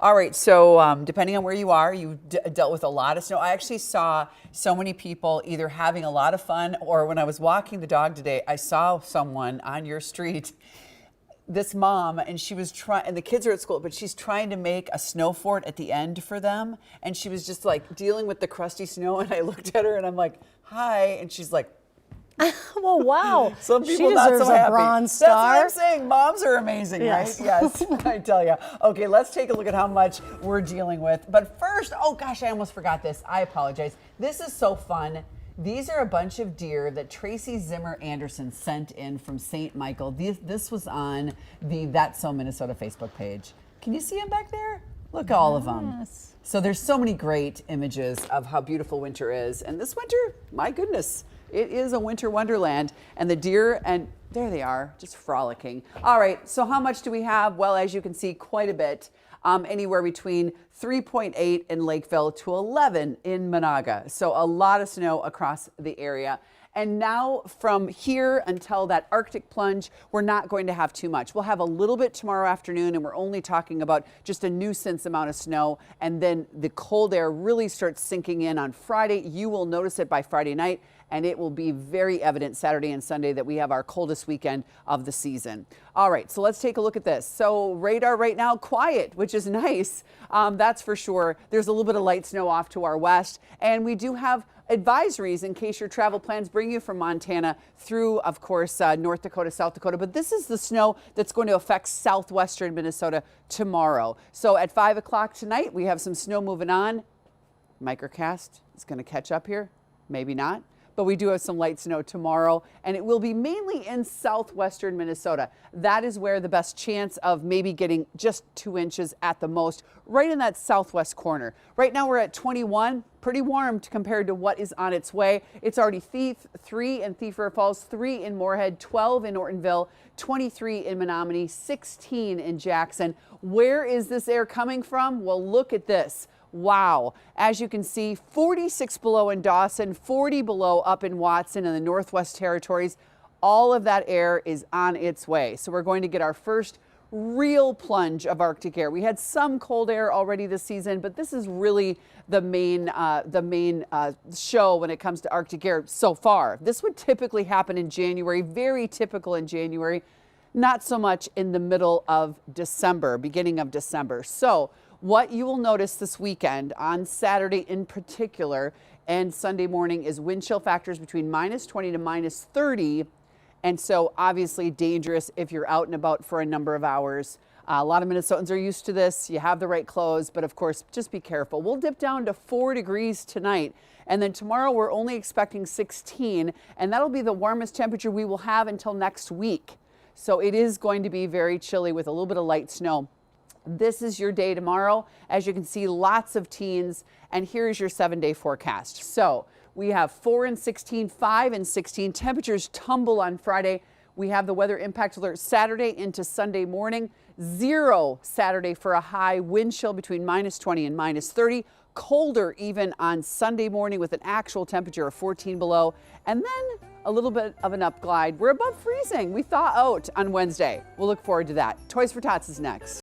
All right, so depending on where you are, you dealt with a lot of snow. I actually saw so many people either having a lot of fun, or when I was walking the dog today, I saw someone on your street, this mom, and she was trying, and the kids are at school, but she's trying to make a snow fort at the end for them. And she was just like dealing with the crusty snow. And I looked at her and I'm like, hi. And she's like, well, wow. some people she not deserves so a happy. bronze star. That's what I'm saying. Moms are amazing, Yes. right? Yes, I tell you. Okay, let's take a look at how much we're dealing with. But first, oh gosh, I almost forgot this. I apologize. This is so fun. These are a bunch of deer that Tracy Zimmer Anderson sent in from St. Michael. This was on the That's So Minnesota Facebook page. Can you see them back there? Look at all of them. So there's so many great images of how beautiful winter is. And this winter, my goodness, it is a winter wonderland. And the deer, and there they are, just frolicking. All right, so how much do we have? Well, as you can see, quite a bit. Anywhere between 3.8 in Lakeville to 11 in Monaga. So a lot of snow across the area. And now from here until that Arctic plunge, we're not going to have too much. We'll have a little bit tomorrow afternoon, and we're only talking about just a nuisance amount of snow. And then the cold air really starts sinking in on Friday. You will notice it by Friday night, and it will be very evident Saturday and Sunday that we have our coldest weekend of the season. All right, so let's take a look at this. So radar right now, quiet, which is nice. That's for sure. There's a little bit of light snow off to our west, and we do have advisories in case your travel plans bring you from Montana through, of course, North Dakota, South Dakota. But this is the snow that's going to affect southwestern Minnesota tomorrow. So at 5 o'clock tonight, we have some snow moving on. Microcast is going to catch up here. Maybe not. But we do have some light snow tomorrow, and it will be mainly in southwestern Minnesota. That is where the best chance of maybe getting just 2 inches at the most, right in that southwest corner. Right now we're at 21, pretty warm compared to what is on its way. It's already 3 in Thief River Falls, 3 in Moorhead, 12 in Ortonville, 23 in Menominee, 16 in Jackson. Where is this air coming from? Well, look at this. Wow. As you can see, 46 below in Dawson, 40 below up in Watson and the Northwest Territories. All of that air is on its way. So we're going to get our first real plunge of Arctic air. We had some cold air already this season, but this is really the main show when it comes to Arctic air so far. This would typically happen in January, very typical in January, not so much in the middle of December, beginning of December. So what you will notice this weekend, on Saturday in particular, and Sunday morning, is wind chill factors between -20 to -30. And so obviously dangerous if you're out and about for a number of hours. A lot of Minnesotans are used to this. You have the right clothes, but of course, just be careful. We'll dip down to 4 degrees tonight. And then tomorrow we're only expecting 16, and that'll be the warmest temperature we will have until next week. So it is going to be very chilly with a little bit of light snow. This is your day tomorrow. As you can see, lots of teens, and here's your 7-day forecast. So we have 4 and 16, 5 and 16. Temperatures tumble on Friday. We have the weather impact alert Saturday into Sunday morning. 0 Saturday for a high, wind chill between -20 and -30. Colder even on Sunday morning with an actual temperature of 14 below. And then a little bit of an upglide. We're above freezing. We thaw out on Wednesday. We'll look forward to that. Toys for Tots is next.